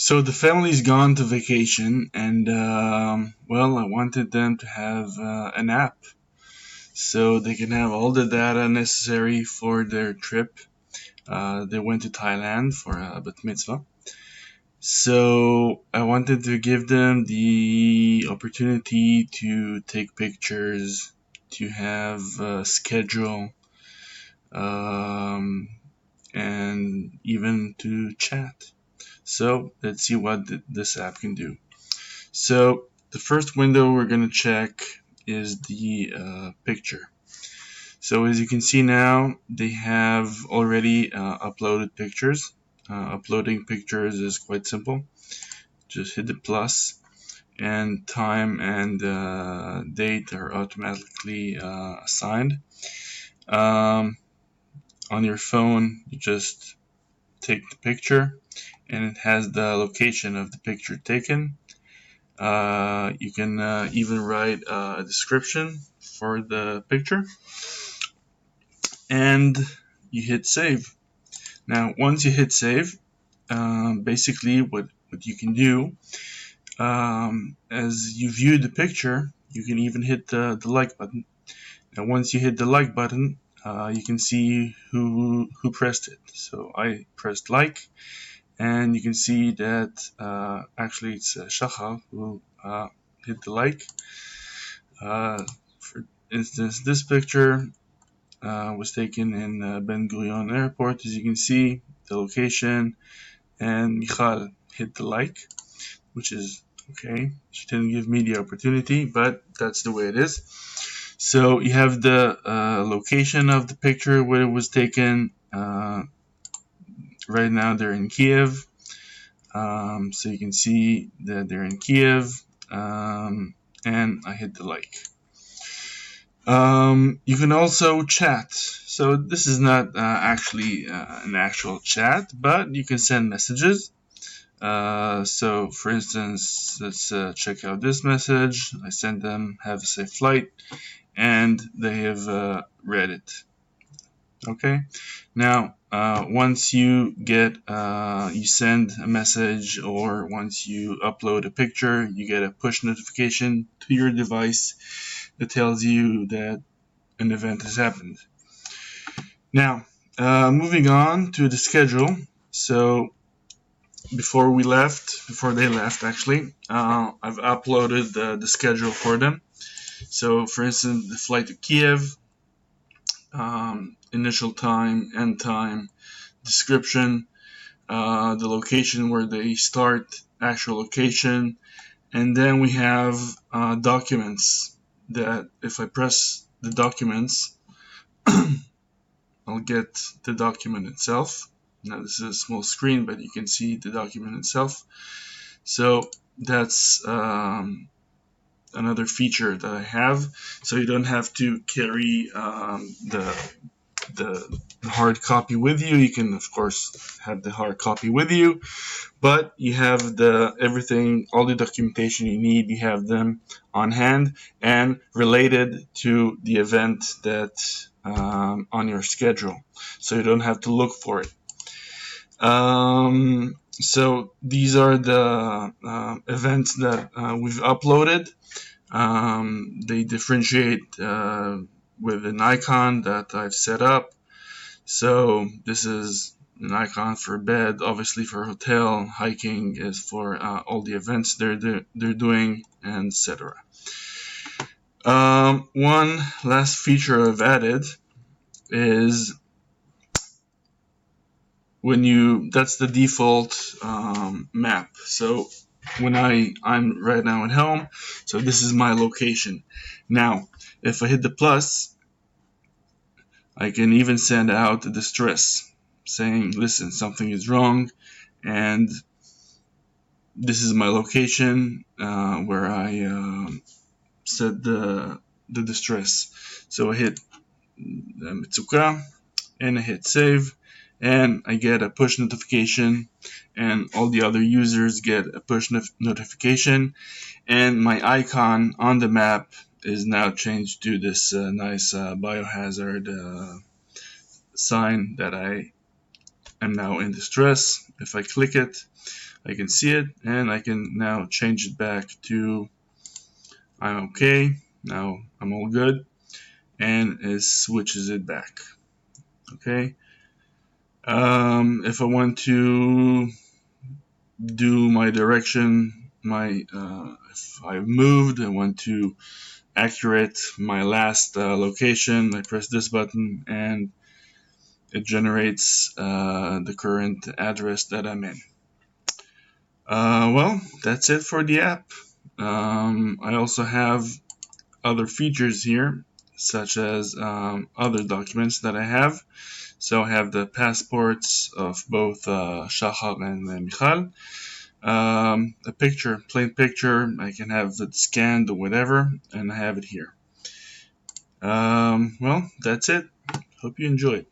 So the family's gone to vacation, and well, I wanted them to have a nap so they can have all the data necessary for their trip. They went to Thailand for a bat mitzvah. So I wanted to give them the opportunity to take pictures, to have a schedule, um, and even to chat. So let's see what this app can do. So the first window we're going to check is the picture. So as you can see now, they have already uploaded pictures. Uploading pictures is quite simple. Just hit the plus, and time and date are automatically assigned. On your phone, you just take the picture, and it has the location of the picture taken. You can even write a description for the picture, and you hit save. Now, once you hit save, basically what you can do, as you view the picture, you can even hit the like button. Now, once you hit the like button, you can see who pressed it. So I pressed like, and you can see that actually it's Shachar who hit the like. For instance, this picture was taken in Ben Gurion Airport, as you can see, the location, and Michal hit the like, which is okay. She didn't give me the opportunity, but that's the way it is. So you have the location of the picture where it was taken. Right now they're in Kiev, so you can see that they're in Kiev, and I hit the like. You can also chat. So this is not actually an actual chat, but you can send messages. So for instance, let's check out this message. I sent them, have a safe flight, and they have read it. Okay. Now, once you get, you send a message, or once you upload a picture, you get a push notification to your device that tells you that an event has happened. Now, moving on to the schedule. So before they left actually, I've uploaded the schedule for them. So for instance, the flight to Kiev, initial time, end time, description, the location where they start, actual location, and then we have documents that if I press the documents, I'll get the document itself. Now this is a small screen, but you can see the document itself. So that's another feature that I have. So you don't have to carry the hard copy with you. You can of course have the hard copy with you, but you have everything, all the documentation you need. You have them on hand and related to the event that on your schedule, so you don't have to look for it. So these are the events that we've uploaded. They differentiate with an icon that I've set up. So this is an icon for bed, obviously for hotel. Hiking is for all the events they're doing, etc. One last feature I've added is that's the default map. So when I'm right now at home, so this is my location. Now, if I hit the plus, I can even send out a distress saying, listen, something is wrong, and this is my location where I set the distress. So I hit Mitsuka, and I hit save, and I get a push notification, and all the other users get a push notification, and my icon on the map is now changed to this nice biohazard sign that I am now in distress, If I click it, I can see it, and I can now change it back to I'm okay. Now I'm all good, and it switches it back. Okay. If I want to do my direction, if I've moved, I want to accurate my last location, I press this button and it generates the current address that I'm in. Well, that's it for the app. I also have other features here, such as other documents that I have. So I have the passports of both Shahar and Michal. A picture, plain picture, I can have it scanned or whatever, and I have it here. Well, that's it. Hope you enjoyed.